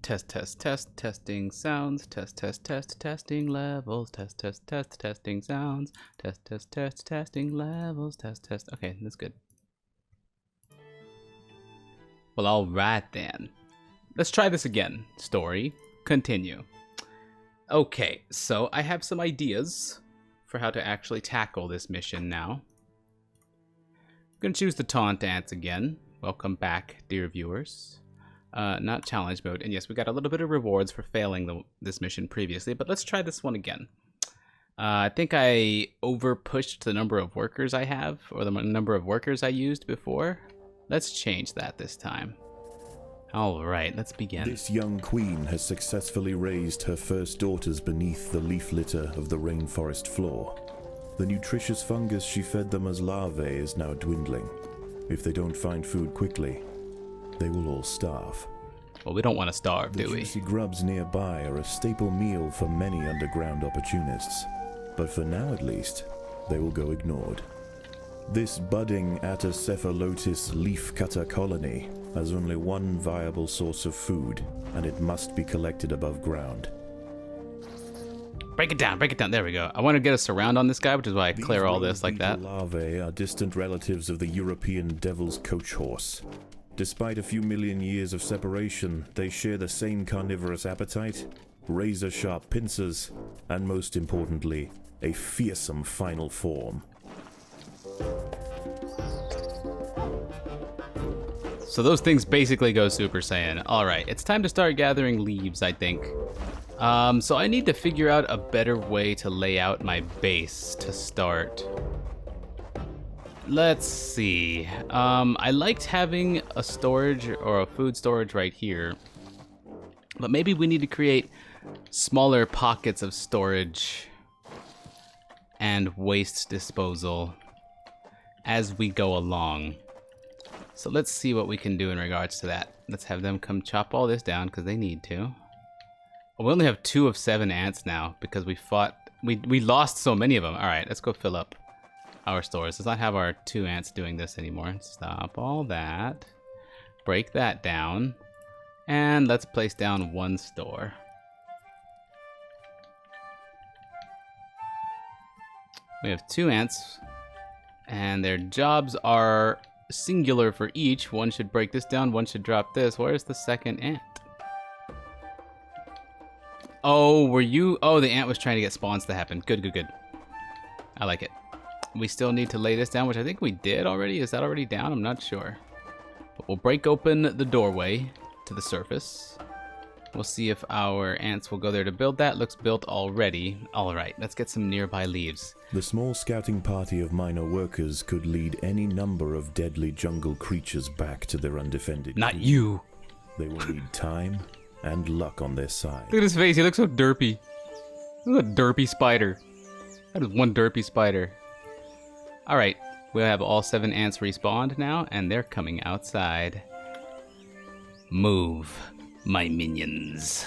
testing sounds, testing levels, testing sounds, testing levels, Okay, that's good. Well, all right then. Let's try this again. Story, continue. Okay, so I have some ideas for how to actually tackle this mission now. I'm gonna choose the taunt ants again. Welcome back, dear viewers. Not challenge mode, and yes, we got a little bit of rewards for failing this mission previously, but let's try this one again. I think I over-pushed the number of workers I have, or the number of workers I used before. Let's change that this time. Alright, let's begin. This young queen has successfully raised her first daughters beneath the leaf litter of the rainforest floor. The nutritious fungus she fed them as larvae is now dwindling. If they don't find food quickly, they will all starve. Well, we don't want to starve, do we? The juicy grubs nearby are a staple meal for many underground opportunists. But for now at least, they will go ignored. This budding Atacephalotis leaf-cutter colony has only one viable source of food, and it must be collected above ground. Break it down, there we go. I want to get a surround on this guy, which is why I clear all this like that. These larvae are distant relatives of the European devil's coach horse. Despite a few million years of separation, they share the same carnivorous appetite, razor-sharp pincers, and most importantly, a fearsome final form. So those things basically go Super Saiyan. Alright, it's time to start gathering leaves, I think. So I need to figure out a better way to lay out my base to start. Let's see. I liked having a storage or a food storage right here. But maybe we need to create smaller pockets of storage and waste disposal as we go along. So let's see what we can do in regards to that. Let's have them come chop all this down because they need to. We only have 2 of 7 ants now because we lost so many of them. All right, let's go fill up our stores. Let's not have our 2 ants doing this anymore. Stop all that. Break that down. And let's place down 1 store. We have 2 ants, and their jobs are singular for each. One should break this down, one should drop this. Where's the second ant? Oh, were you? Oh, the ant was trying to get spawns to happen. Good, good, good. I like it. We still need to lay this down, which I think we did already. Is that already down? I'm not sure. But we'll break open the doorway to the surface. We'll see if our ants will go there to build that. Looks built already. All right, let's get some nearby leaves. The small scouting party of minor workers could lead any number of deadly jungle creatures back to their undefended. Not you. They will need time and luck on their side. Look at his face. He looks so derpy. Look at a derpy spider. That is one derpy spider. All right, we'll have all 7 ants respawned now, and they're coming outside. Move, my minions.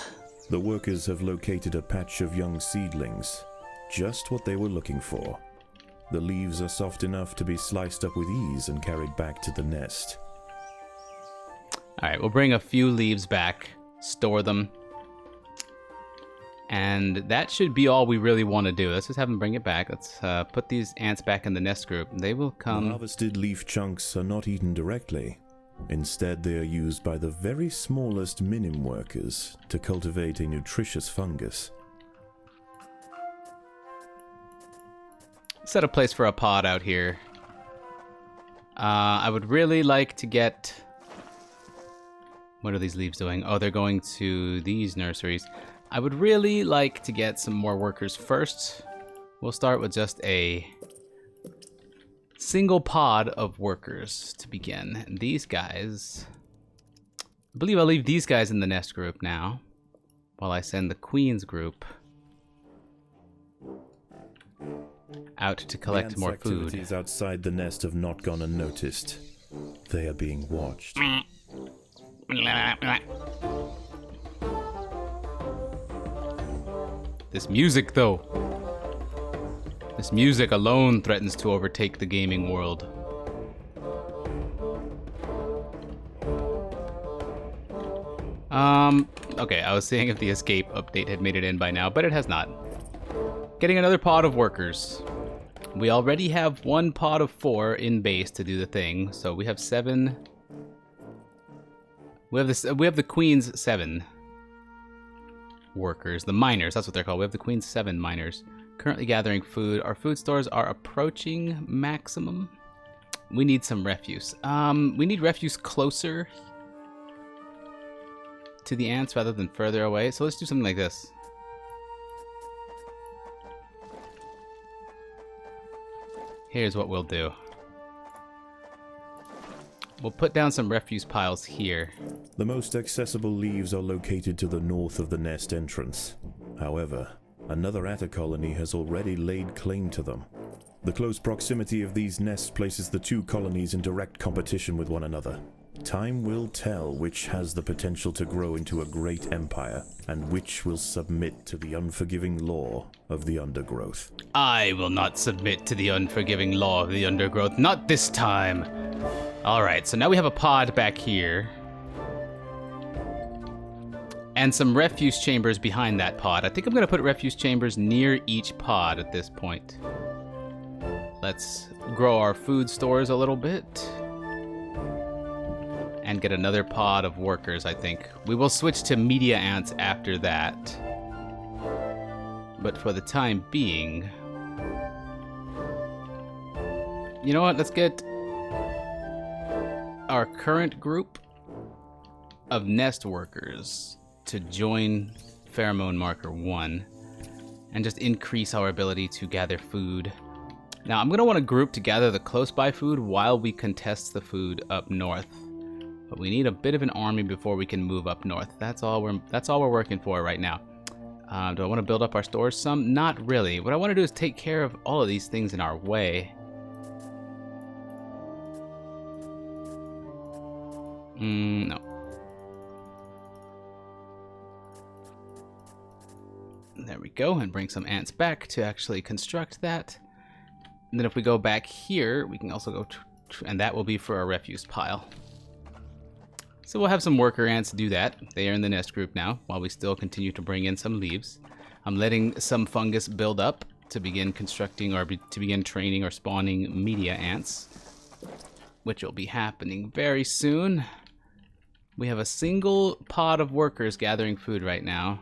The workers have located a patch of young seedlings. Just what they were looking for. The leaves are soft enough to be sliced up with ease and carried back to the nest. Alright, we'll bring a few leaves back, store them, and that should be all we really want to do. Let's just have them bring it back. Let's put these ants back in the nest group. They will come... The harvested leaf chunks are not eaten directly. Instead, they are used by the very smallest minim workers to cultivate a nutritious fungus. Set a place for a pod out here. I would really like to get... What are these leaves doing? Oh, they're going to these nurseries. I would really like to get some more workers first. We'll start with just a single pod of workers to begin. And these guys... I believe I'll leave these guys in the nest group now, while I send the queen's group out to collect more food. Activities outside the nest have not gone unnoticed. They are being watched. This music, though. This music alone threatens to overtake the gaming world. Okay, I was seeing if the escape update had made it in by now, but it has not. Getting another pod of workers. We already have 1 pod of 4 in base to do the thing, so we have 7. We have the Queen's 7 workers, the miners, that's what they're called. We have the Queen's 7 miners currently gathering food. Our food stores are approaching maximum. We need some refuse. We need refuse closer to the ants rather than further away. So let's do something like this. Here's what we'll do. We'll put down some refuse piles here. The most accessible leaves are located to the north of the nest entrance. However, another atta colony has already laid claim to them. The close proximity of these nests places the 2 colonies in direct competition with one another. Time will tell which has the potential to grow into a great empire, and which will submit to the unforgiving law of the undergrowth. I will not submit to the unforgiving law of the undergrowth, not this time. Alright, so now we have a pod back here. And some refuse chambers behind that pod. I think I'm going to put refuse chambers near each pod at this point. Let's grow our food stores a little bit. And get another pod of workers, I think. We will switch to media ants after that. But for the time being... You know what? Let's get our current group of nest workers to join Pheromone Marker 1 and just increase our ability to gather food. Now, I'm going to want to group to gather the close-by food while we contest the food up north. But we need a bit of an army before we can move up north. That's all we're working for right now. Do I want to build up our stores some? Not really. What I want to do is take care of all of these things in our way. No. There we go, and bring some ants back to actually construct that. And then if we go back here, we can also go, and that will be for our refuse pile. So we'll have some worker ants do that. They are in the nest group now, while we still continue to bring in some leaves. I'm letting some fungus build up to begin constructing or to begin training or spawning media ants, which will be happening very soon. We have a single pod of workers gathering food right now.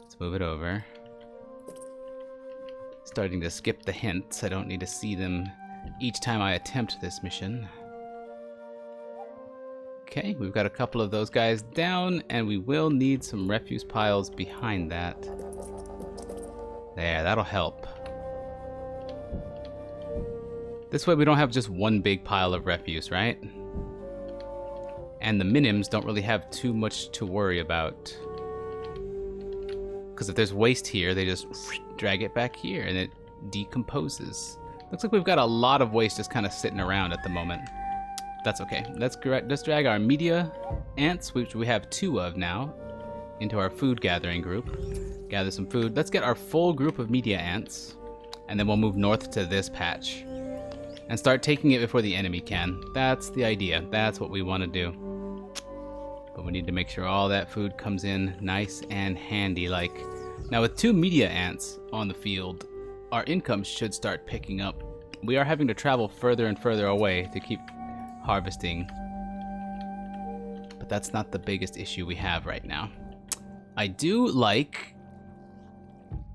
Let's move it over. Starting to skip the hints. I don't need to see them each time I attempt this mission. Okay, we've got a couple of those guys down, and we will need some refuse piles behind that. There, that'll help. This way we don't have just one big pile of refuse, right? And the minims don't really have too much to worry about. Because if there's waste here, they just drag it back here, and it decomposes. Looks like we've got a lot of waste just kind of sitting around at the moment. That's okay. Let's drag our media ants, which we have 2 of now, into our food gathering group. Gather some food. Let's get our full group of media ants, and then we'll move north to this patch and start taking it before the enemy can. That's the idea. That's what we want to do. But we need to make sure all that food comes in nice and handy. Like now, with 2 media ants on the field, our income should start picking up. We are having to travel further and further away to keep harvesting, but that's not the biggest issue we have right now. I do like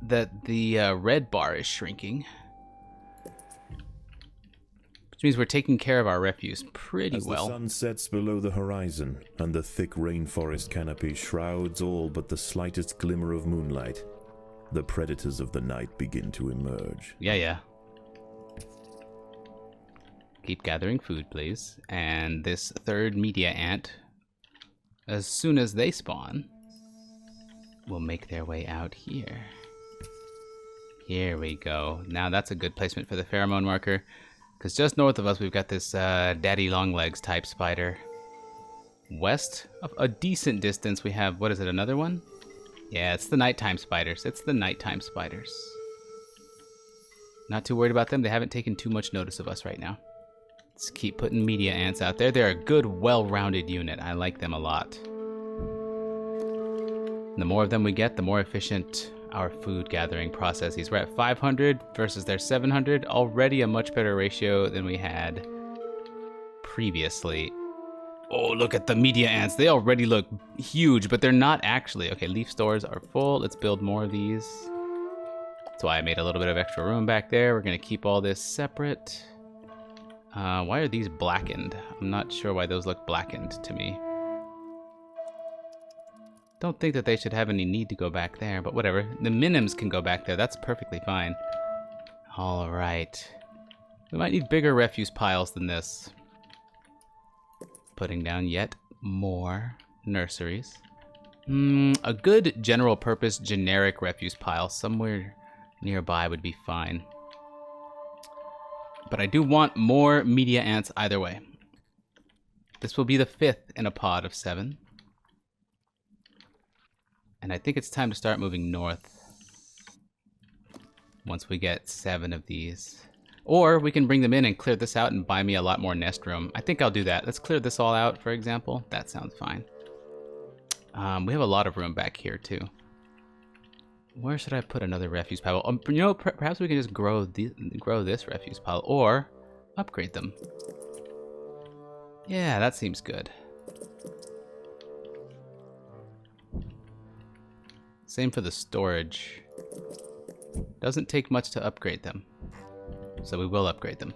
that the red bar is shrinking, which means we're taking care of our refuse pretty well. As the sun sets below the horizon and the thick rainforest canopy shrouds all but the slightest glimmer of moonlight, the predators of the night begin to emerge. Yeah. Keep gathering food, please. And this 3rd media ant, as soon as they spawn, will make their way out here. Here we go. Now that's a good placement for the pheromone marker, because just north of us we've got this daddy longlegs type spider. West of a decent distance we have, what is it, another one? Yeah, it's the nighttime spiders. It's the nighttime spiders. Not too worried about them. They haven't taken too much notice of us right now. Let's keep putting media ants out there. They're a good, well-rounded unit. I like them a lot. And the more of them we get, the more efficient our food gathering process is. We're at 500 versus their 700. Already a much better ratio than we had previously. Oh, look at the media ants. They already look huge, but they're not actually. Okay, leaf stores are full. Let's build more of these. That's why I made a little bit of extra room back there. We're going to keep all this separate. Why are these blackened? I'm not sure why those look blackened to me. Don't think that they should have any need to go back there, but whatever. The minims can go back there. That's perfectly fine. All right. We might need bigger refuse piles than this. Putting down yet more nurseries. A good general purpose generic refuse pile somewhere nearby would be fine. But I do want more media ants either way. This will be the 5th in a pod of 7. And I think it's time to start moving north. Once we get 7 of these. Or we can bring them in and clear this out and buy me a lot more nest room. I think I'll do that. Let's clear this all out, for example. That sounds fine. We have a lot of room back here, too. Where should I put another refuse pile? You know, perhaps we can just grow this refuse pile or upgrade them. Yeah, that seems good. Same for the storage. Doesn't take much to upgrade them. So we will upgrade them.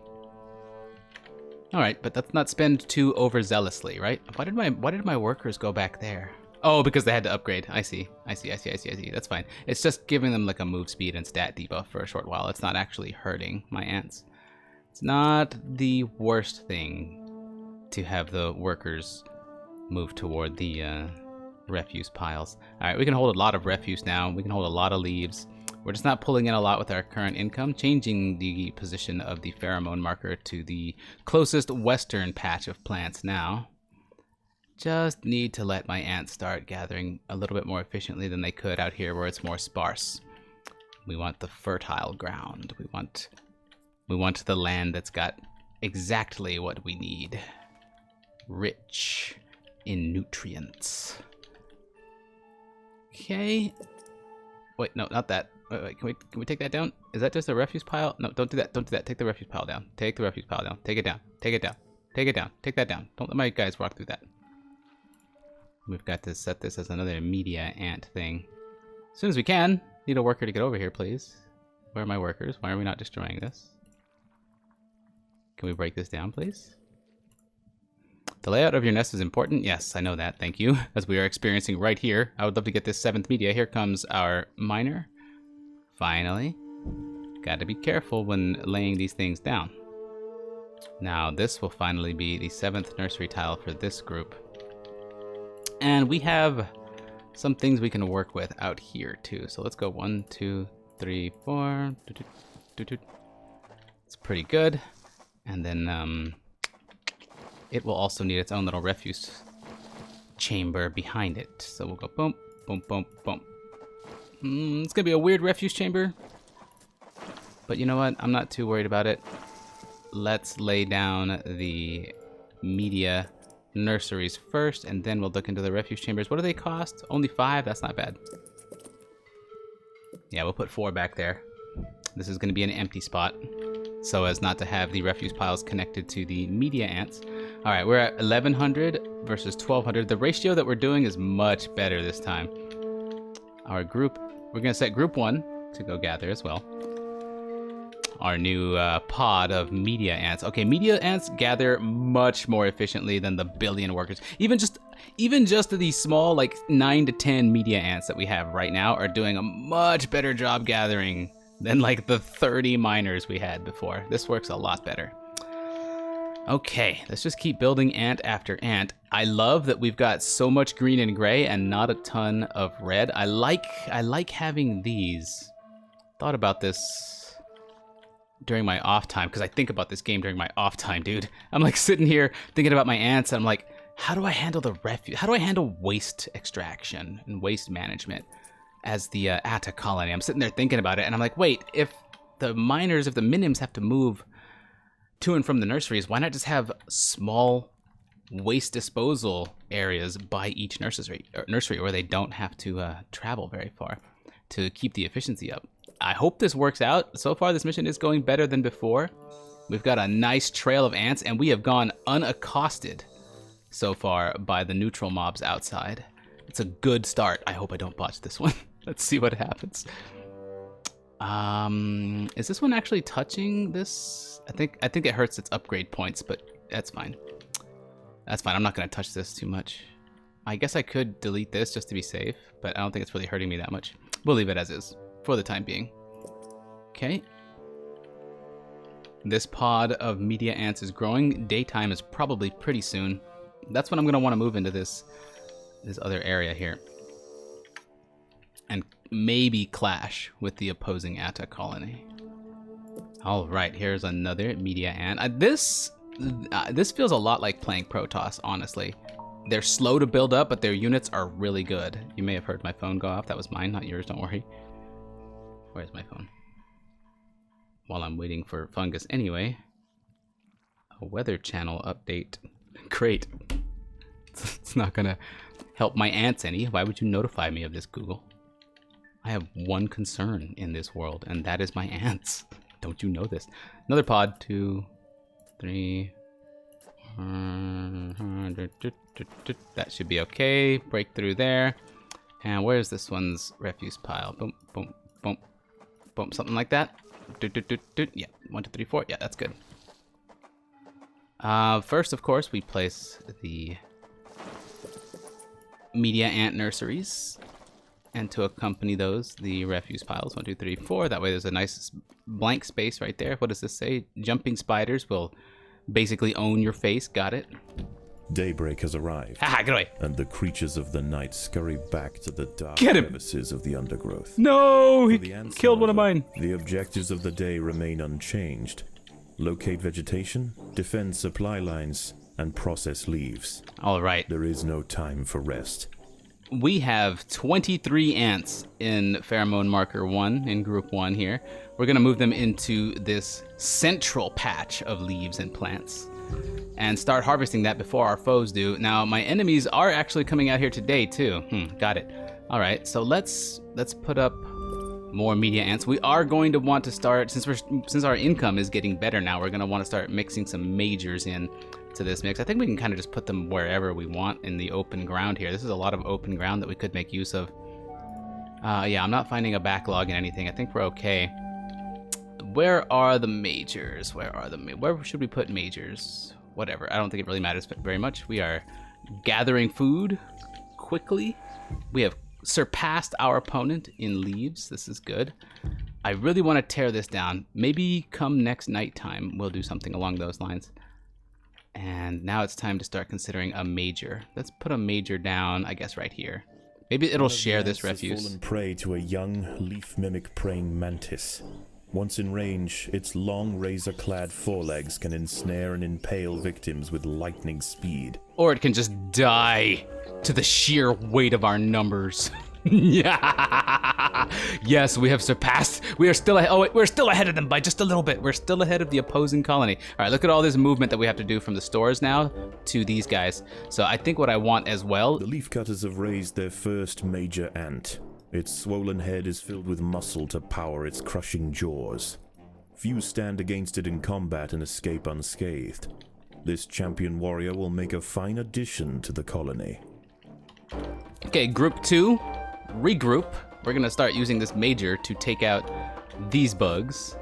Alright, but let's not spend too overzealously, right? Why did my workers go back there? Oh, because they had to upgrade. I see. That's fine. It's just giving them like a move speed and stat debuff for a short while. It's not actually hurting my ants. It's not the worst thing to have the workers move toward the refuse piles. Alright, we can hold a lot of refuse now. We can hold a lot of leaves. We're just not pulling in a lot with our current income, changing the position of the pheromone marker to the closest western patch of plants now. Just need to let my ants start gathering a little bit more efficiently than they could out here where it's more sparse. We want the fertile ground. We want the land that's got exactly what we need. Rich in nutrients. Okay. Wait, no, not that. Wait, can we take that down? Is that just a refuse pile? No, don't do that. Don't do that. Take the refuse pile down. Take the refuse pile down. Take it down. Take it down. Take it down. Take that down. Don't let my guys walk through that. We've got to set this as another media ant thing. As soon as we can. Need a worker to get over here, please. Where are my workers? Why are we not destroying this? Can we break this down, please? The layout of your nest is important. Yes, I know that. Thank you. As we are experiencing right here. I would love to get this 7th media. Here comes our miner. Finally. Got to be careful when laying these things down. Now, this will finally be the 7th nursery tile for this group. And we have some things we can work with out here, too. So let's go 1, 2, 3, 4. It's pretty good. And then, it will also need its own little refuse chamber behind it. So we'll go boom, boom, boom, boom. It's gonna be a weird refuse chamber. But you know what? I'm not too worried about it. Let's lay down the media nurseries first, and then we'll look into the refuse chambers. What do they cost? Only 5? That's not bad. Yeah, we'll put 4 back there. This is gonna be an empty spot, so as not to have the refuse piles connected to the media ants. All right, we're at 1100 versus 1200. The ratio that we're doing is much better this time. Our group, we're gonna set group 1 to go gather as well. Our new pod of media ants. Okay, media ants gather much more efficiently than the billion workers. Even just these small, like 9 to 10 media ants that we have right now are doing a much better job gathering than like the 30 miners we had before. This works a lot better. Okay, let's just keep building ant after ant. I love that we've got so much green and gray and not a ton of red. I like having these. Thought about this during my off time, because I think about this game during my off time, dude. I'm like sitting here thinking about my ants, and I'm like, how do I handle the refuse? How do I handle waste extraction and waste management as the Atta colony? I'm sitting there thinking about it, and I'm like, wait, if the minims have to move to and from the nurseries, why not just have small waste disposal areas by each nursery where they don't have to travel very far to keep the efficiency up. I hope this works out. So far, this mission is going better than before. We've got a nice trail of ants, and we have gone unaccosted so far by the neutral mobs outside. It's a good start. I hope I don't botch this one. Let's see what happens. Is this one actually touching this? I think it hurts its upgrade points, but that's fine. That's fine. I'm not going to touch this too much. I guess I could delete this just to be safe, but I don't think it's really hurting me that much. We'll leave it as is for the time being. Okay. This pod of media ants is growing. Daytime is probably pretty soon. That's when I'm going to want to move into this other area here. And maybe clash with the opposing Atta colony. All right, here's another media ant. This feels a lot like playing Protoss, honestly. They're slow to build up, but their units are really good. You may have heard my phone go off. That was mine, not yours, don't worry. Where's my phone? While I'm waiting for fungus anyway. A weather channel update. Great. It's not gonna help my ants any. Why would you notify me of this, Google? I have one concern in this world, and that is my ants. Don't you know this? Another pod, 2, 3. That should be okay. Break through there. And where's this one's refuse pile? Boom, boom, boom, boom, something like that. Yeah, 1, 2, 3, 4. Yeah, that's good. First, of course, we place the media ant nurseries, and to accompany those, the refuse piles. 1, 2, 3, 4. That way, there's a nice blank space right there. What does this say? Jumping spiders will basically own your face. Got it. Daybreak has arrived. Haha, get away. And the creatures of the night scurry back to the dark Get crevices of the undergrowth. No, he ants, killed one of however, mine. The objectives of the day remain unchanged. Locate vegetation, defend supply lines, and process leaves. All right. There is no time for rest. We have 23 ants in Pheromone Marker 1, in Group 1 here. We're going to move them into this central patch of leaves and plants and start harvesting that before our foes do. Now, my enemies are actually coming out here today, too. Got it. All right, so let's put up more media ants. We are going to want to start, since our income is getting better now, we're going to want to start mixing some majors in to this mix. I think we can kind of just put them wherever we want in the open ground here. This is a lot of open ground that we could make use of. Yeah, I'm not finding a backlog in anything. I think we're okay. Where are the majors? Where should we put majors? Whatever. I don't think it really matters very much. We are gathering food quickly. We have surpassed our opponent in leaves. This is good. I really want to tear this down. Maybe come next nighttime, we'll do something along those lines. And now it's time to start considering a major. Let's put a major down, I guess, right here. Maybe it'll share this refuse. Fallen prey to a young leaf mimic praying mantis. Once in range, its long razor-clad forelegs can ensnare and impale victims with lightning speed. Or it can just die to the sheer weight of our numbers. Yeah. Yes, we have surpassed. We are still ahead. Oh, wait, we're still ahead of them by just a little bit. We're still ahead of the opposing colony. All right, look at all this movement that we have to do from the stores now to these guys. So I think what I want as well. The leafcutters have raised their first major ant. Its swollen head is filled with muscle to power its crushing jaws. Few stand against it in combat and escape unscathed. This champion warrior will make a fine addition to the colony. Okay, Group 2, regroup. We're gonna start using this major to take out these bugs.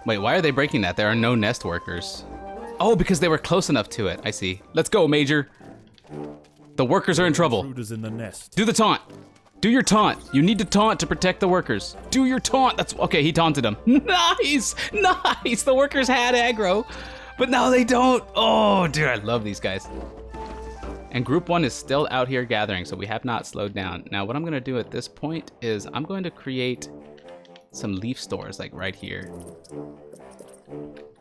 Wait, why are they breaking that? There are no nest workers. Oh, because they were close enough to it. I see. Let's go, Major. The workers are in trouble. Intruders in the nest. Do the taunt. Do your taunt. You need to taunt to protect the workers. Do your taunt. That's okay. He taunted them. Nice, nice. The workers had aggro, but now they don't. Oh, dude, I love these guys. And Group 1 is still out here gathering, so we have not slowed down. Now, what I'm gonna do at this point is I'm going to create some leaf stores, like right here,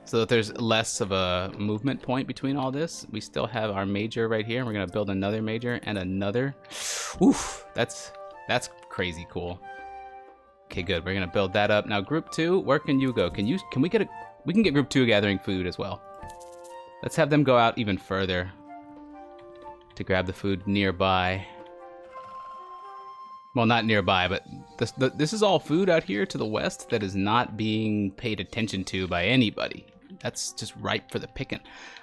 so that there's less of a movement point between all this. We still have our major right here, and we're gonna build another major and another. Oof, that's crazy cool. Okay, good. We're gonna build that up. Now, Group 2, where can you go? We can get Group 2 gathering food as well. Let's have them go out even further to grab the food nearby. Well, not nearby, but this is all food out here to the west that is not being paid attention to by anybody. That's just ripe for the picking.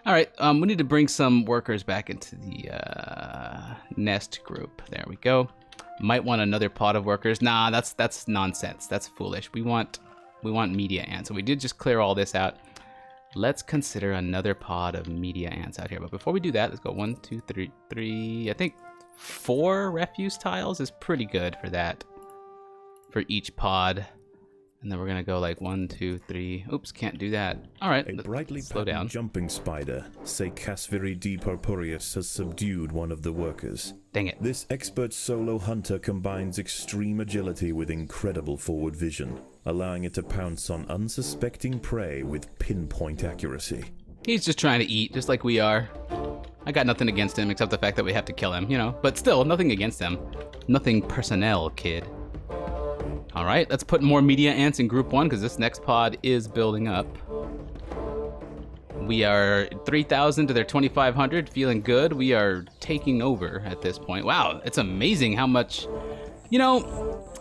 All right, we need to bring some workers back into the nest group. There we go. Might want another pod of workers. Nah, that's nonsense. That's foolish. We want media ants. So we did just clear all this out. Let's consider another pod of media ants out here. But before we do that, let's go 1, 2, 3. I think 4 refuse tiles is pretty good for that. For each pod. And then we're gonna go like 1, 2, 3. Oops, can't do that. All right, a brightly slow down. Jumping spider, Secasviri D. purpureus, has subdued one of the workers. Dang it. This expert solo hunter combines extreme agility with incredible forward vision, allowing it to pounce on unsuspecting prey with pinpoint accuracy. He's just trying to eat, just like we are. I got nothing against him except the fact that we have to kill him, you know. But still, nothing against him. Nothing personnel, kid. All right, let's put more media ants in group 1 because this next pod is building up. We are 3,000 to their 2,500, feeling good. We are taking over at this point. Wow, it's amazing how much, you know,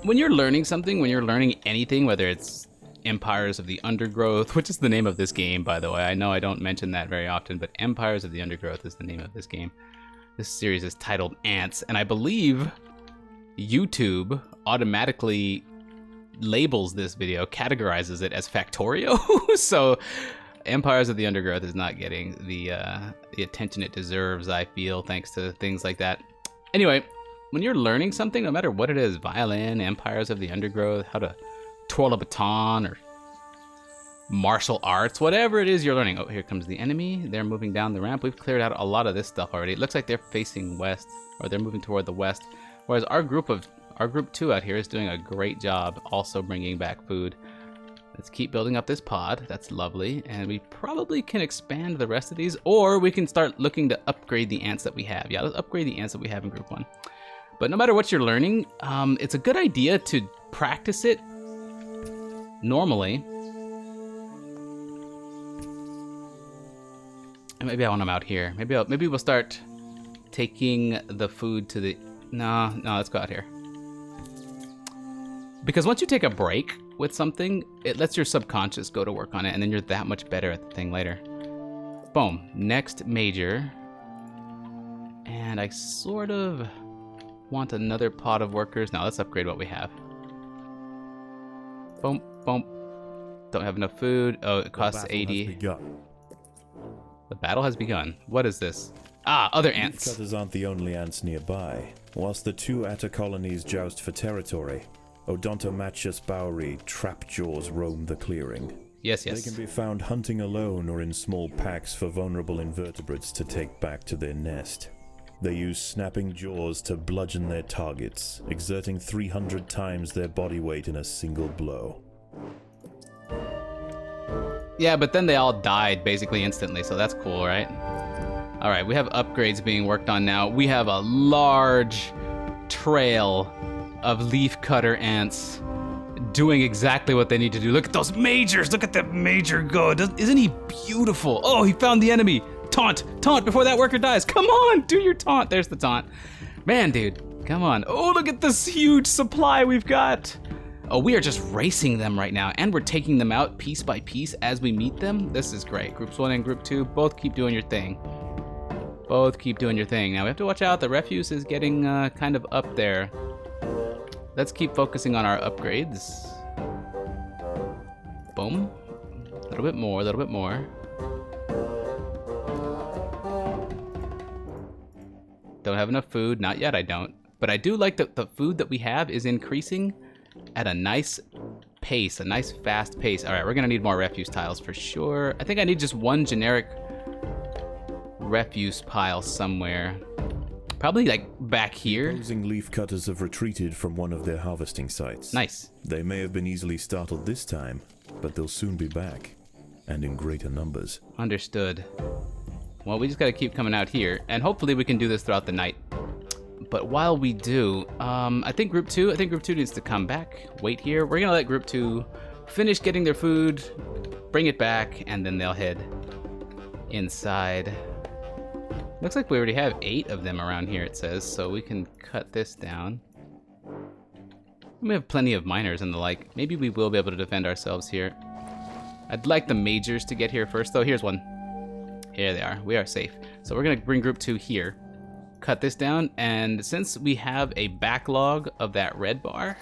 when you're learning something, when you're learning anything, whether it's Empires of the Undergrowth, which is the name of this game, by the way. I know I don't mention that very often, but Empires of the Undergrowth is the name of this game. This series is titled ANTS, and I believe YouTube automatically labels this video, categorizes it as Factorio. So Empires of the Undergrowth is not getting the attention it deserves, I feel, thanks to things like that. Anyway, when you're learning something, no matter what it is, violin, Empires of the Undergrowth, how to twirl a baton, or martial arts, whatever it is you're learning. Oh, here comes the enemy. They're moving down the ramp. We've cleared out a lot of this stuff already. It looks like they're facing west, or they're moving toward the west, whereas our group 2 out here is doing a great job also bringing back food. Let's keep building up this pod. That's lovely. And we probably can expand the rest of these, or we can start looking to upgrade the ants that we have. Yeah, let's upgrade the ants that we have in group 1. But no matter what you're learning, it's a good idea to practice it normally. And maybe I want them out here. Maybe we'll start taking the food to the... No, let's go out here. Because once you take a break with something, it lets your subconscious go to work on it, and then you're that much better at the thing later. Boom. Next major. And I sort of want another pod of workers. Now let's upgrade what we have. Boom, boom. Don't have enough food. Oh, it costs 80. The battle has begun. What is this? Ah, other ants. Leafcutters aren't the only ants nearby. Whilst the 2 Atta colonies joust for territory, Odontomachus Bowery trapjaws roam the clearing. Yes. They can be found hunting alone or in small packs for vulnerable invertebrates to take back to their nest. They use snapping jaws to bludgeon their targets, exerting 300 times their body weight in a single blow. Yeah, but then they all died basically instantly, so that's cool, right? All right, we have upgrades being worked on now. We have a large trail of leafcutter ants doing exactly what they need to do. Look at those majors. Look at that major go. Isn't he beautiful? Oh, he found the enemy. Taunt before that worker dies. Come on, do your taunt. There's the taunt. Man, dude, come on. Oh, look at this huge supply we've got. Oh, we are just racing them right now, and we're taking them out piece by piece as we meet them. This is great. Groups 1 and Group 2, both keep doing your thing. Both keep doing your thing. Now, we have to watch out. The refuse is getting kind of up there. Let's keep focusing on our upgrades. Boom. A little bit more, a little bit more. Don't have enough food. Not yet, I don't. But I do like that the food that we have is increasing at a nice pace, a nice fast pace. All right, we're gonna need more refuse tiles for sure. I think I need just one generic refuse pile somewhere. Probably like back here. Opposing leafcutters have retreated from one of their harvesting sites. Nice. They may have been easily startled this time, but they'll soon be back, and in greater numbers. Understood. Well, we just gotta keep coming out here, and hopefully we can do this throughout the night. But while we do, I think Group 2 needs to come back, wait here. We're gonna let Group 2 finish getting their food, bring it back, and then they'll head inside. Looks like we already have 8 of them around here, it says, so we can cut this down. We have plenty of miners and the like. Maybe we will be able to defend ourselves here. I'd like the majors to get here first, though. Here's one. Here they are. We are safe. So we're going to bring group 2 here. Cut this down, and since we have a backlog of that red bar,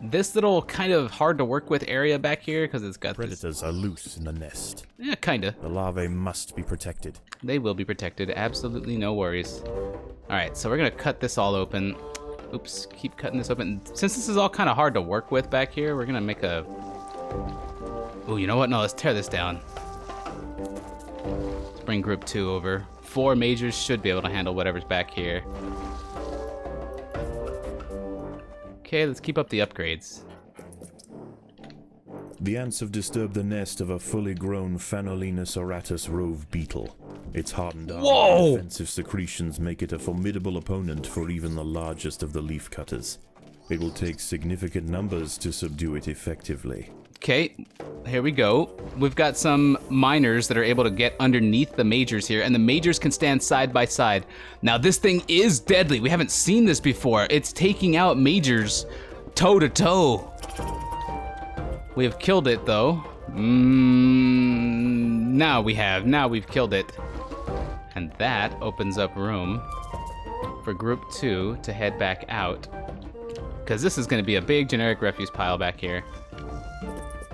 this little kind of hard to work with area back here, because it's got Predators are loose in the nest. Yeah, kinda. The larvae must be protected. They will be protected. Absolutely no worries. Alright, so we're going to cut this all open. Oops, keep cutting this open. Since this is all kind of hard to work with back here, we're going to make a... Ooh, you know what? No, let's tear this down. Let's bring group 2 over. 4 majors should be able to handle whatever's back here. Okay, let's keep up the upgrades. The ants have disturbed the nest of a fully grown Phanolina auratus rove beetle. Its hardened armor and offensive secretions make it a formidable opponent for even the largest of the leaf cutters. It will take significant numbers to subdue it effectively. Okay, here we go. We've got some miners that are able to get underneath the majors here, and the majors can stand side by side. Now, this thing is deadly. We haven't seen this before. It's taking out majors toe to toe. We have killed it, though. Now we've killed it. And that opens up room for group 2 to head back out, because this is going to be a big generic refuse pile back here.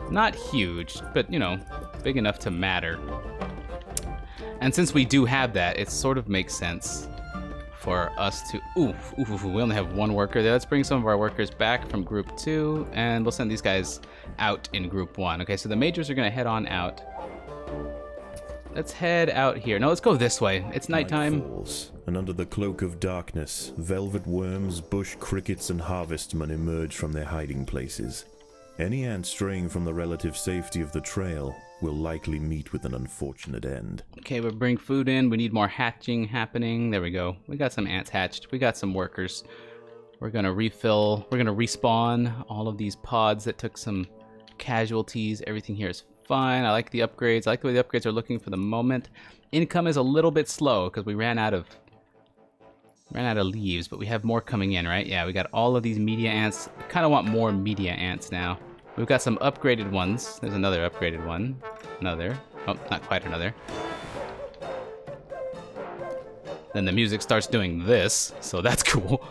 Not huge, but, you know, big enough to matter. And since we do have that, it sort of makes sense for us to... Ooh, we only have 1 worker there. Let's bring some of our workers back from group 2, and we'll send these guys out in group 1. Okay, so the majors are going to head on out. Let's head out here. No, let's go this way. It's nighttime. Night falls, and under the cloak of darkness, velvet worms, bush crickets, and harvestmen emerge from their hiding places. Any ant straying from the relative safety of the trail will likely meet with an unfortunate end. Okay, we'll bring food in. We need more hatching happening. There we go. We got some ants hatched. We got some workers. We're going to refill. We're going to respawn all of these pods that took some casualties. Everything here is fine. I like the upgrades. I like the way the upgrades are looking for the moment. Income is a little bit slow because we ran out of leaves, but we have more coming in, right? Yeah, we got all of these media ants. I kind of want more media ants now. We've got some upgraded ones. There's another upgraded one. Another. Oh, not quite another. Then the music starts doing this, so that's cool.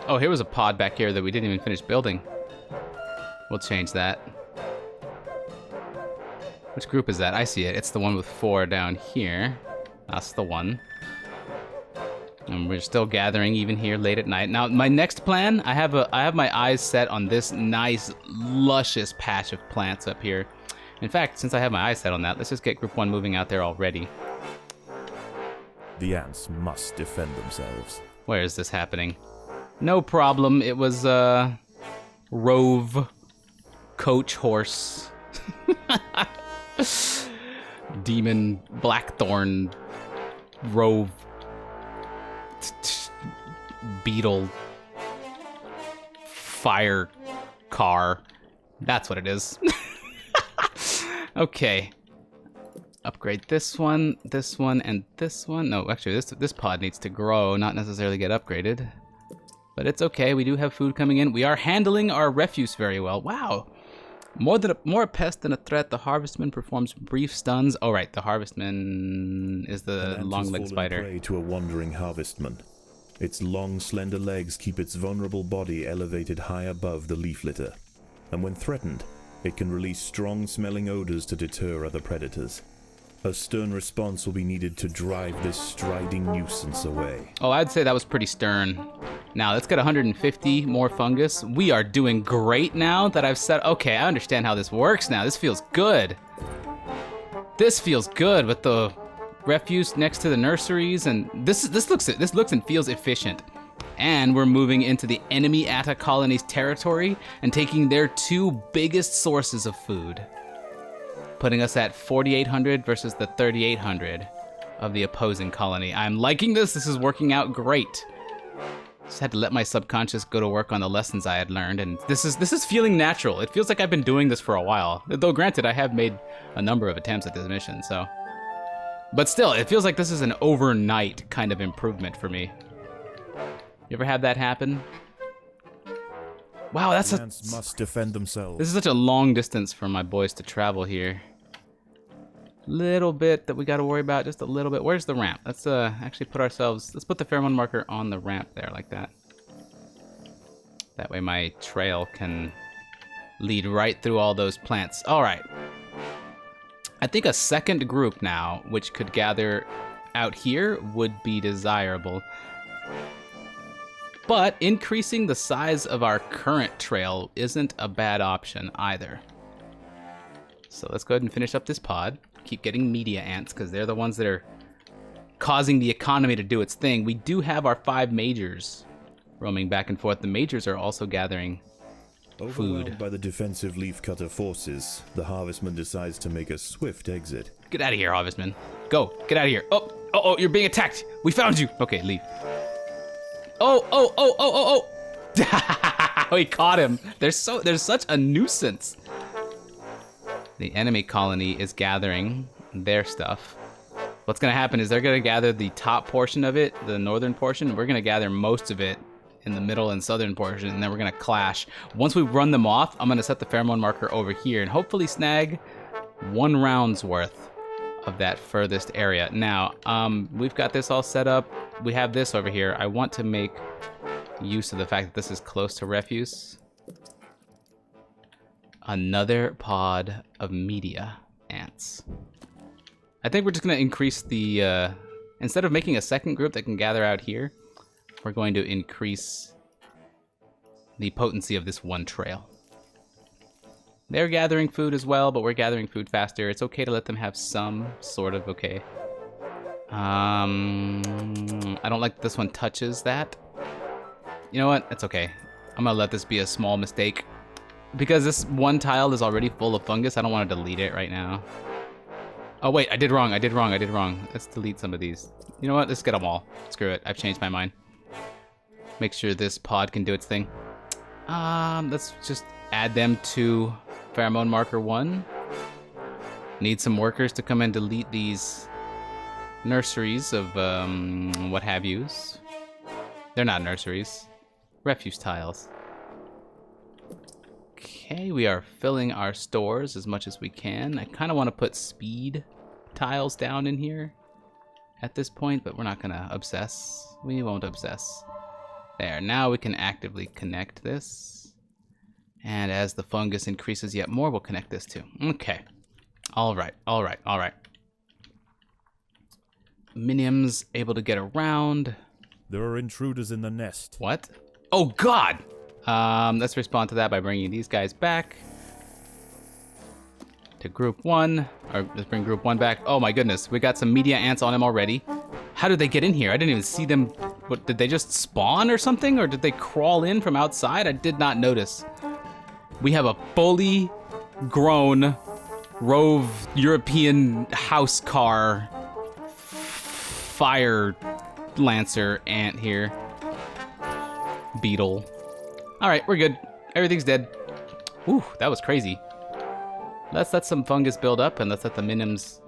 Oh, here was a pod back here that we didn't even finish building. We'll change that. Which group is that? I see it. It's the one with 4 down here. That's the one. And we're still gathering even here late at night. Now, my next plan, I have my eyes set on this nice, luscious patch of plants up here. In fact, since I have my eyes set on that, let's just get group 1 moving out there already. The ants must defend themselves. Where is this happening? No problem. It was, Rove Coach Horse. Demon Blackthorn Rove Beetle Fire Car. That's what it is. Okay. Upgrade this one, and this one. No, actually, this pod needs to grow, not necessarily get upgraded. But it's okay. We do have food coming in. We are handling our refuse very well. Wow. More a pest than a threat, the harvestman performs brief stuns. Oh, right, the harvestman is the long-legged spider. Prey to a wandering harvestman. Its long, slender legs keep its vulnerable body elevated high above the leaf litter, and when threatened, it can release strong-smelling odors to deter other predators. A stern response will be needed to drive this striding nuisance away. Oh, I'd say that was pretty stern. Now, let's get 150 more fungus. We are doing great now that I've set... Okay, I understand how this works now. This feels good. This feels good with the refuse next to the nurseries, and this looks and feels efficient. And we're moving into the enemy Atta colony's territory and taking their 2 biggest sources of food, putting us at 4,800 versus the 3,800 of the opposing colony. I'm liking this. This is working out great. Just had to let my subconscious go to work on the lessons I had learned, and this is feeling natural. It feels like I've been doing this for a while. Though granted, I have made a number of attempts at this mission, so. But still, it feels like this is an overnight kind of improvement for me. You ever had that happen? Wow, that's Ants must defend themselves. This is such a long distance for my boys to travel here. Little bit that we got to worry about, just a little bit. Where's the ramp? Let's actually let's put the pheromone marker on the ramp there, like that. That way my trail can lead right through all those plants. All right. I think a second group now, which could gather out here, would be desirable. But increasing the size of our current trail isn't a bad option either. So let's go ahead and finish up this pod. Keep getting media ants, because they're the ones that are causing the economy to do its thing. We do have our 5 majors roaming back and forth. The majors are also gathering Overwhelmed food. by the defensive leafcutter forces, the harvestman decides to make a swift exit. Get out of here, harvestman. Go, get out of here. Oh, you're being attacked. We found you. Okay, leave. Oh. We caught him. There's such a nuisance. The enemy colony is gathering their stuff. What's gonna happen is they're gonna gather the top portion of it, the northern portion. We're gonna gather most of it in the middle and southern portion, and then we're gonna clash. Once we run them off, I'm gonna set the pheromone marker over here and hopefully snag 1 round's worth of that furthest area. Now, we've got this all set up. We have this over here. I want to make use of the fact that this is close to refuse. Another pod of media ants. I think we're just gonna increase the, instead of making a second group that can gather out here, we're going to increase the potency of this one trail. They're gathering food as well, but we're gathering food faster. It's okay to let them have some sort of okay. I don't like this one touches that. You know what? It's okay. I'm gonna let this be a small mistake. Because this one tile is already full of fungus, I don't want to delete it right now. Oh wait, I did wrong. Let's delete some of these. You know what? Let's get them all. Screw it. I've changed my mind. Make sure this pod can do its thing. Let's just add them to pheromone marker 1. Need some workers to come and delete these nurseries of what have yous. They're not nurseries. Refuse tiles. Okay, we are filling our stores as much as we can. I kind of want to put speed tiles down in here at this point, but we're not going to obsess. We won't obsess. There, now we can actively connect this. And as the fungus increases yet more, we'll connect this too. Okay. All right. Minions able to get around. There are intruders in the nest. What? Oh, God! Let's respond to that by bringing these guys back to group 1. Or let's bring group 1 back. Oh my goodness, we got some media ants on him already. How did they get in here? I didn't even see them. What, did they just spawn or something? Or did they crawl in from outside? I did not notice. We have a fully grown Rove European house car fire lancer ant here. Beetle. All right, we're good. Everything's dead. Ooh, that was crazy. Let's let some fungus build up, and let's let the minims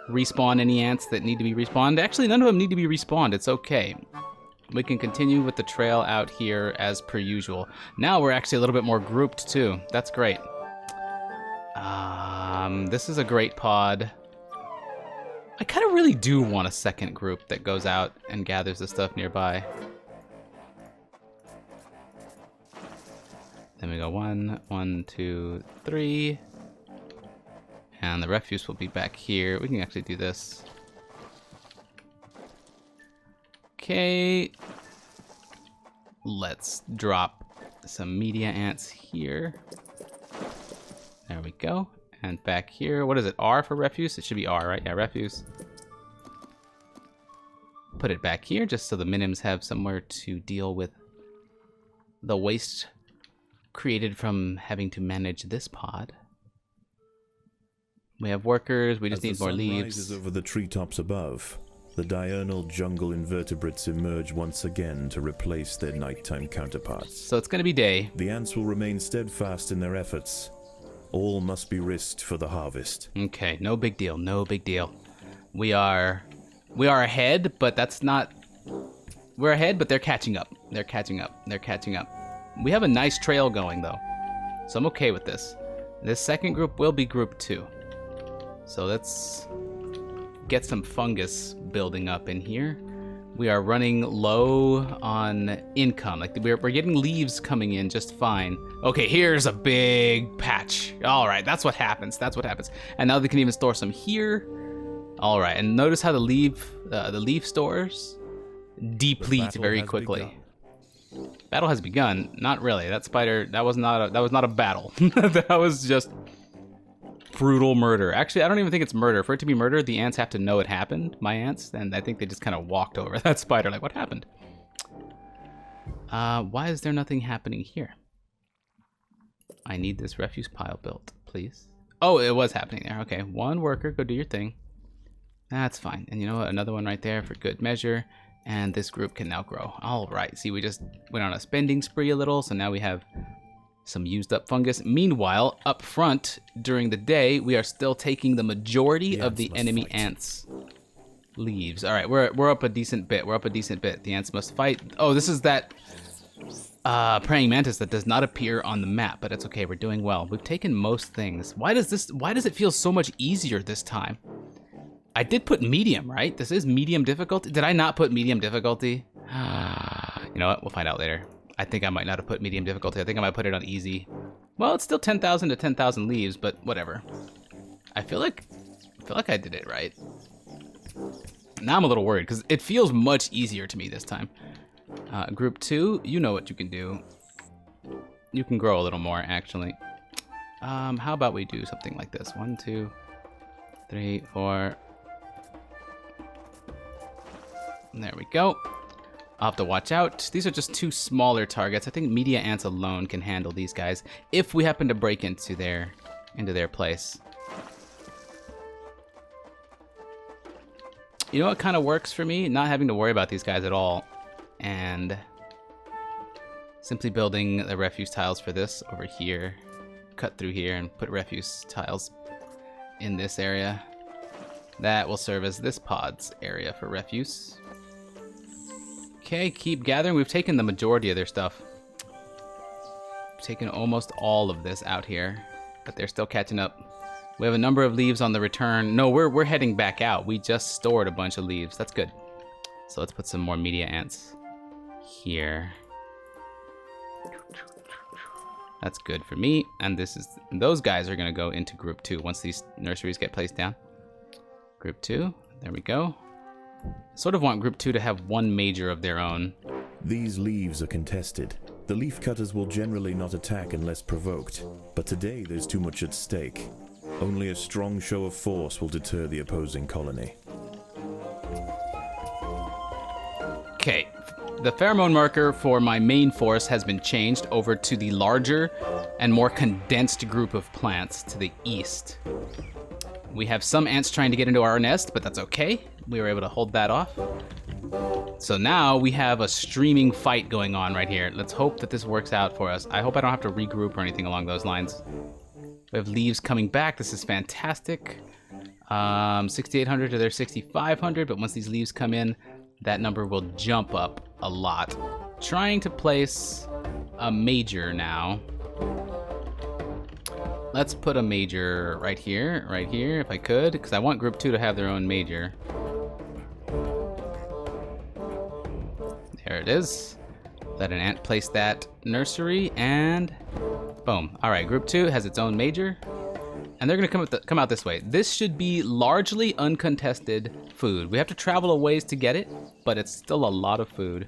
respawn any ants that need to be respawned. Actually, none of them need to be respawned. It's okay. We can continue with the trail out here as per usual. Now we're actually a little bit more grouped too. That's great. This is a great pod. I kind of really do want a second group that goes out and gathers the stuff nearby. Then we go 1, 1, 2, 3. And the refuse will be back here. We can actually do this. Okay. Let's drop some media ants here. There we go. And back here, what is it? R for refuse? It should be R, right? Yeah, refuse. Put it back here just so the minims have somewhere to deal with the waste created from having to manage this pod. We have workers, we just need more leaves. As the sun rises over the treetops above, the diurnal jungle invertebrates emerge once again to replace their nighttime counterparts. So it's gonna be day. The ants will remain steadfast in their efforts. All must be risked for the harvest. Okay, no big deal, no big deal. We are ahead, but that's not... We're ahead, but they're catching up. They're catching up. They're catching up. We have a nice trail going, though. So I'm okay with this. This second group will be group 2. So let's get some fungus building up in here. We are running low on income. Like, we're getting leaves coming in just fine. Okay, here's a big patch. All right, that's what happens. That's what happens. And now they can even store some here. All right, and notice how the leaf stores deplete very quickly. Battle has begun. Not really. That spider. That was not a battle. That was just brutal murder. Actually, I don't even think it's murder. For it to be murder, the ants have to know it happened. My ants, and I think they just kind of walked over that spider. Like, what happened? Why is there nothing happening here? I need this refuse pile built, please. Oh, it was happening there. Okay, one worker, go do your thing. That's fine. And you know what? Another one right there for good measure. And this group can now grow. All right. See, we just went on a spending spree a little, so now we have some used up fungus. Meanwhile, up front during the day, we are still taking the majority of the enemy ants' leaves. All right, we're up a decent bit. We're up a decent bit. The ants must fight. Oh, this is that praying mantis that does not appear on the map, but it's okay. We're doing well. We've taken most things. Why does it feel so much easier this time? I did put medium, right? This is medium difficulty. Did I not put medium difficulty? You know what? We'll find out later. I think I might not have put medium difficulty. I think I might put it on easy. Well, it's still 10,000 to 10,000 leaves, but whatever. I feel like I did it right. Now I'm a little worried because it feels much easier to me this time. Group 2, you know what you can do. You can grow a little more, actually. How about we do something like this? 1, 2, 3, 4. There we go. I'll have to watch out. These are just 2 smaller targets. I think media ants alone can handle these guys if we happen to break into their place. You know what kind of works for me? Not having to worry about these guys at all. And simply building the refuse tiles for this over here. Cut through here and put refuse tiles in this area. That will serve as this pod's area for refuse. Okay, keep gathering. We've taken the majority of their stuff. We've taken almost all of this out here, but they're still catching up. We have a number of leaves on the return. No, we're heading back out. We just stored a bunch of leaves. That's good. So let's put some more media ants here. That's good for me. And those guys are gonna go into group 2 once these nurseries get placed down. Group 2, there we go. Sort of want group 2 to have one major of their own. These leaves are contested. The leaf cutters will generally not attack unless provoked, but today there's too much at stake. Only a strong show of force will deter the opposing colony. Okay, the pheromone marker for my main force has been changed over to the larger and more condensed group of plants to the east. We have some ants trying to get into our nest, but that's okay. We were able to hold that off. So now we have a streaming fight going on right here. Let's hope that this works out for us. I hope I don't have to regroup or anything along those lines. We have leaves coming back. This is fantastic. 6,800 to their 6,500, but once these leaves come in, that number will jump up a lot. Trying to place a major now. Let's put a major right here, if I could, because I want group 2 to have their own major. There it is. Let an ant place that nursery, and boom. All right, group 2 has its own major, and they're gonna come out this way. This should be largely uncontested food. We have to travel a ways to get it, but it's still a lot of food.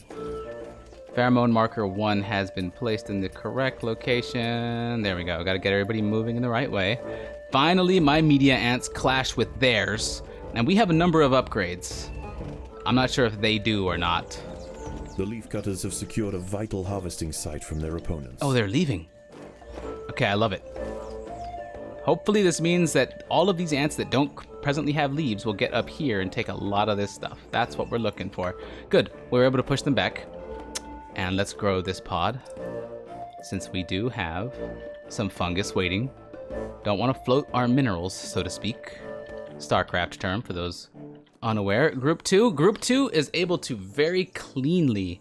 Pheromone marker 1 has been placed in the correct location. There we go. Got to get everybody moving in the right way. Finally, my media ants clash with theirs, and we have a number of upgrades. I'm not sure if they do or not. The leaf cutters have secured a vital harvesting site from their opponents. Oh, they're leaving. Okay, I love it. Hopefully this means that all of these ants that don't presently have leaves will get up here and take a lot of this stuff. That's what we're looking for. Good, we were able to push them back. And let's grow this pod, since we do have some fungus waiting. Don't want to float our minerals, so to speak. StarCraft term for those unaware. Group 2 is able to very cleanly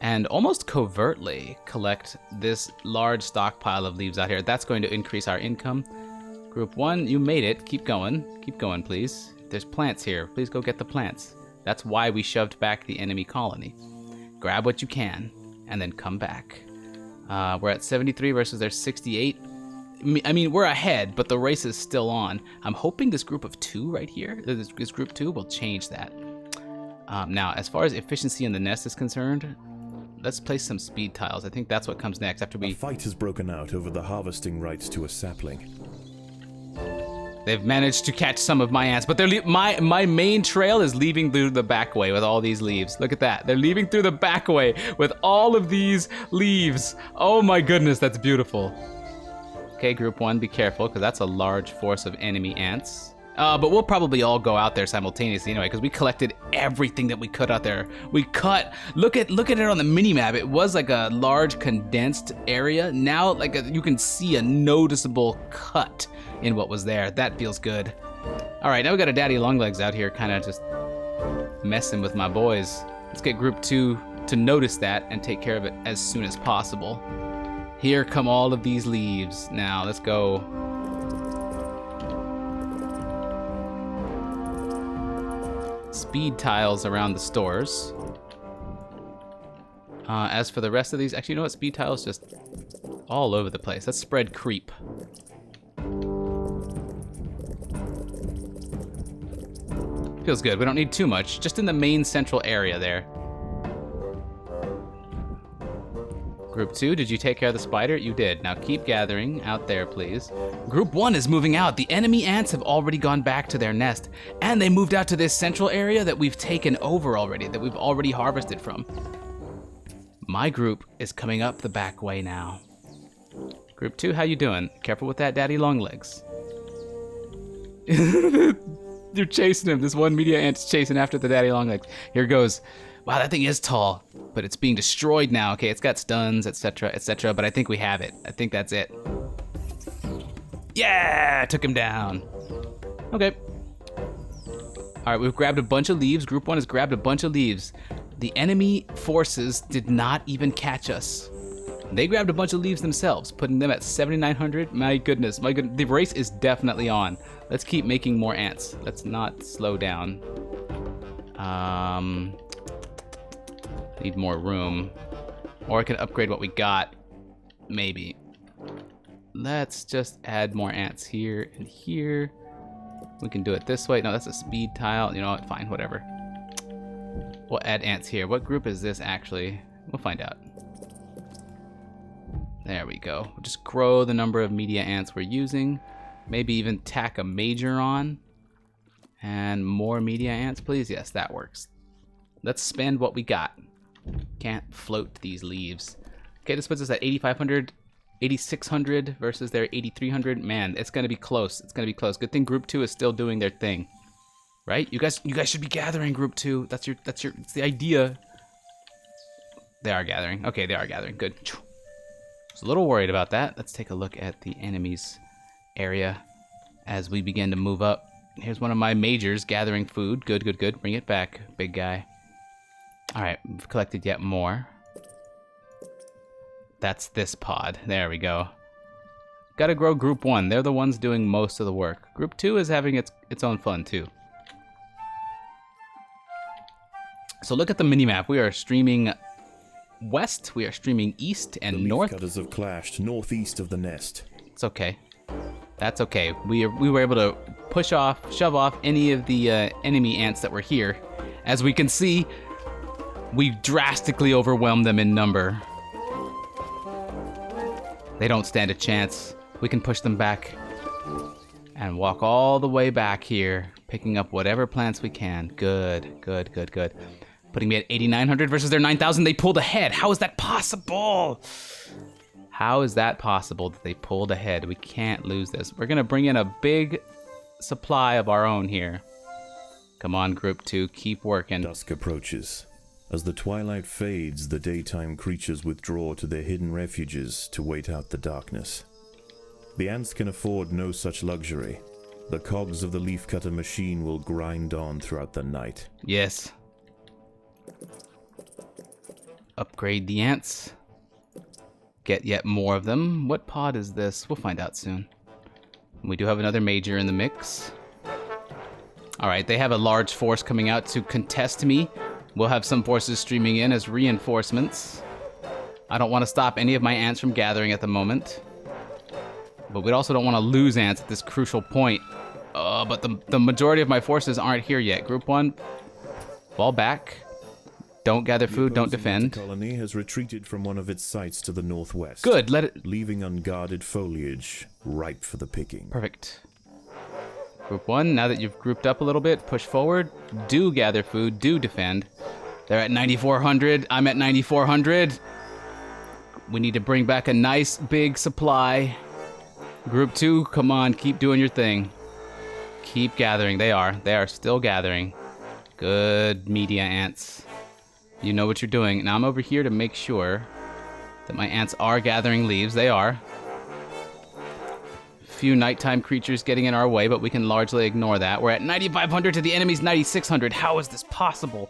and almost covertly collect this large stockpile of leaves out here. That's going to increase our income. Group 1, you made it. Keep going, please. There's plants here. Please go get the plants. That's why we shoved back the enemy colony. Grab what you can, and then come back. We're at 73 versus their 68. I mean, we're ahead, but the race is still on. I'm hoping this group of 2 right here, this group 2 will change that. Now, as far as efficiency in the nest is concerned, let's place some speed tiles. I think that's what comes next after we... A fight has broken out over the harvesting rights to a sapling. They've managed to catch some of my ants, but they're my main trail is leaving through the back way with all these leaves. Look at that. They're leaving through the back way with all of these leaves. Oh my goodness, that's beautiful. Okay, group 1, be careful, because that's a large force of enemy ants. But we'll probably all go out there simultaneously anyway, because we collected everything that we could out there. We cut, look at it on the mini-map. It was like a large condensed area. Now, you can see a noticeable cut in what was there. That feels good. All right, now we got a daddy longlegs out here kind of just messing with my boys. Let's get group 2 to notice that and take care of it as soon as possible. Here come all of these leaves. Now, let's go. Speed tiles around the stores. As for the rest of these, actually, you know what? Speed tiles just all over the place. Let's spread creep. Feels good. We don't need too much. Just in the main central area there. Group 2, did you take care of the spider? You did. Now keep gathering out there, please. Group 1 is moving out. The enemy ants have already gone back to their nest, and they moved out to this central area that we've taken over already, that we've already harvested from. My group is coming up the back way now. Group 2, how you doing? Careful with that daddy longlegs. You're chasing him. This one media ant's chasing after the daddy longlegs. Here goes. Wow, that thing is tall, but it's being destroyed now. Okay, it's got stuns, etc., etc., but I think we have it. I think that's it. Yeah, took him down. Okay. All right, we've grabbed a bunch of leaves. Group 1 has grabbed a bunch of leaves. The enemy forces did not even catch us. They grabbed a bunch of leaves themselves, putting them at 7,900. My goodness, the race is definitely on. Let's keep making more ants. Let's not slow down. Need more room. Or I can upgrade what we got. Maybe. Let's just add more ants here and here. We can do it this way. No, that's a speed tile. You know what? Fine, whatever. We'll add ants here. What group is this actually? We'll find out. There we go. We'll just grow the number of media ants we're using. Maybe even tack a major on. And more media ants, please. Yes, that works. Let's spend what we got. Can't float these leaves. Okay, this puts us at 8,500, 8,600 versus their 8,300. Man, it's gonna be close. It's gonna be close. Good thing Group 2 is still doing their thing, right? You guys should be gathering, Group 2. It's the idea. They are gathering. Okay, they are gathering. Good. I was a little worried about that. Let's take a look at the enemy's area as we begin to move up. Here's one of my majors gathering food. Good, good, good. Bring it back, big guy. All right, we've collected yet more. That's this pod. There we go. Gotta grow Group 1. They're the ones doing most of the work. Group 2 is having its own fun too. So look at the minimap. We are streaming west, we are streaming east and north. The leaf cutters have clashed northeast of the nest. It's okay. That's okay. We were able to shove off any of the enemy ants that were here. As we can see, we drastically overwhelmed them in number. They don't stand a chance. We can push them back and walk all the way back here, picking up whatever plants we can. Good, good, good, good. Putting me at 8,900 versus their 9,000. They pulled ahead. How is that possible? How is that possible that they pulled ahead? We can't lose this. We're gonna bring in a big supply of our own here. Come on, Group 2, keep working. Dusk approaches. As the twilight fades, the daytime creatures withdraw to their hidden refuges to wait out the darkness. The ants can afford no such luxury. The cogs of the leafcutter machine will grind on throughout the night. Yes. Upgrade the ants. Get yet more of them. What pod is this? We'll find out soon. We do have another major in the mix. Alright, they have a large force coming out to contest me. We'll have some forces streaming in as reinforcements. I don't want to stop any of my ants from gathering at the moment. But we also don't want to lose ants at this crucial point. But the majority of my forces aren't here yet. Group 1, fall back. Don't gather food, don't defend. The colony has retreated from one of its sites to the northwest. Good, let it... leaving unguarded foliage ripe for the picking. Perfect. Group 1, now that you've grouped up a little bit, push forward. Do gather food, do defend. They're at 9,400, I'm at 9,400. We need to bring back a nice big supply. Group 2, come on, keep doing your thing. Keep gathering, they are still gathering. Good media ants. You know what you're doing. Now I'm over here to make sure that my ants are gathering leaves. They are. Few nighttime creatures getting in our way, but we can largely ignore that. We're at 9,500 to the enemy's 9,600. How is this possible?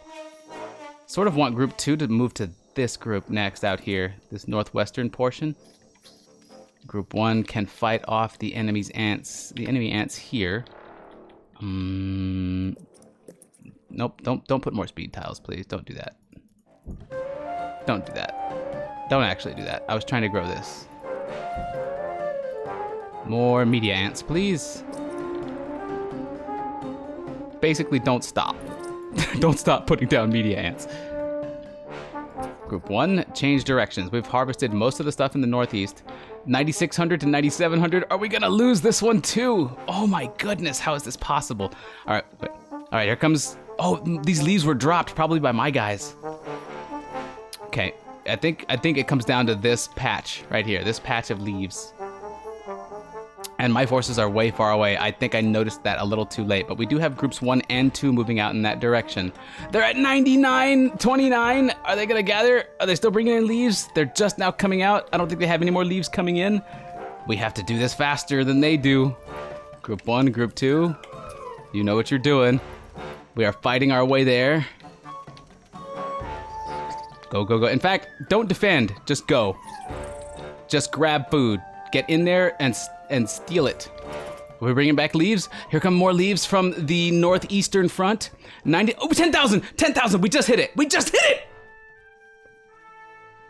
Sort of want Group 2 to move to this group next out here, this northwestern portion. Group 1 can fight off the enemy's ants, the enemy ants here. Nope, don't put more speed tiles, please. Don't do that. Don't do that. Don't actually do that. I was trying to grow this. More media ants, please. Basically, don't stop. Don't stop putting down media ants. Group 1, change directions. We've harvested most of the stuff in the northeast. 9,600 to 9,700. Are we gonna lose this one too? Oh my goodness, how is this possible? All right, wait. All right, here comes... Oh, these leaves were dropped probably by my guys. Okay, I think it comes down to this patch right here, this patch of leaves. And my forces are way far away. I think I noticed that a little too late, but we do have groups 1 and 2 moving out in that direction. They're at 99.29. Are they gonna gather? Are they still bringing in leaves? They're just now coming out. I don't think they have any more leaves coming in. We have to do this faster than they do. Group 1, group 2, you know what you're doing. We are fighting our way there. Go, go, go. In fact, don't defend, just go. Just grab food. Get in there and steal it. Are we bringing back leaves? Here come more leaves from the northeastern front. 10,000, 10,000, we just hit it. We just hit it!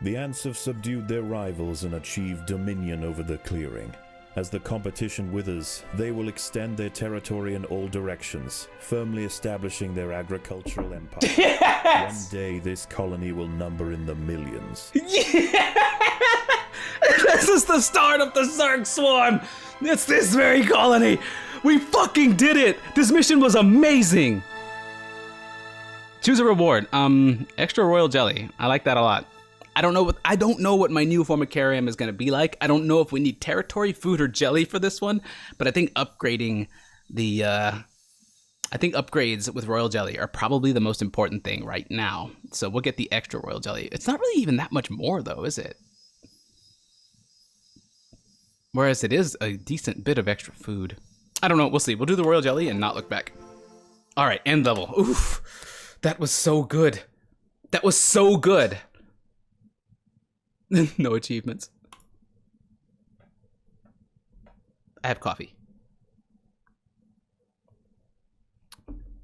The ants have subdued their rivals and achieved dominion over the clearing. As the competition withers, they will extend their territory in all directions, firmly establishing their agricultural empire. Yes! One day, this colony will number in the millions. Yeah! This is the start of the Zerg Swarm! It's this very colony! We fucking did it! This mission was amazing! Choose a reward. Extra royal jelly. I like that a lot. I don't know what my new formicarium is gonna be like. I don't know if we need territory, food, or jelly for this one, but I think upgrading the upgrades with royal jelly are probably the most important thing right now. So we'll get the extra royal jelly. It's not really even that much more though, is it? Whereas it is a decent bit of extra food. I don't know, we'll see. We'll do the royal jelly and not look back. All right, end level. Oof, that was so good. That was so good. No achievements. I have coffee.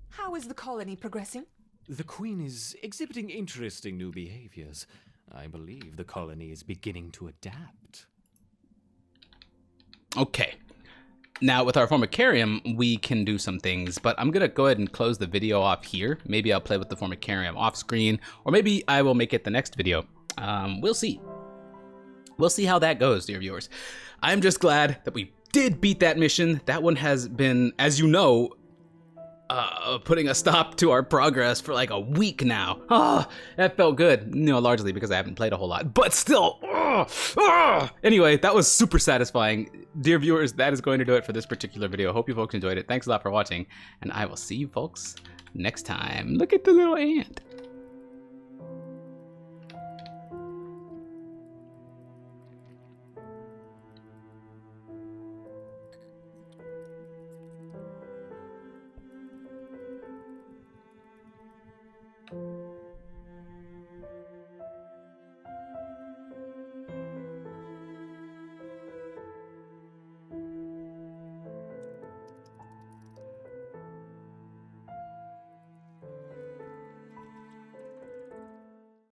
How is the colony progressing? The Queen is exhibiting interesting new behaviors. I believe the colony is beginning to adapt. Okay. Now, with our formicarium, we can do some things, but I'm gonna go ahead and close the video off here. Maybe I'll play with the formicarium off screen, or maybe I will make it the next video. We'll see. We'll see how that goes, dear viewers. I'm just glad that we did beat that mission. That one has been, as you know, putting a stop to our progress for like a week now. Ah, that felt good. You know, largely because I haven't played a whole lot, but still. Anyway, that was super satisfying. Dear viewers, that is going to do it for this particular video. Hope you folks enjoyed it. Thanks a lot for watching, and I will see you folks next time. Look at the little ant.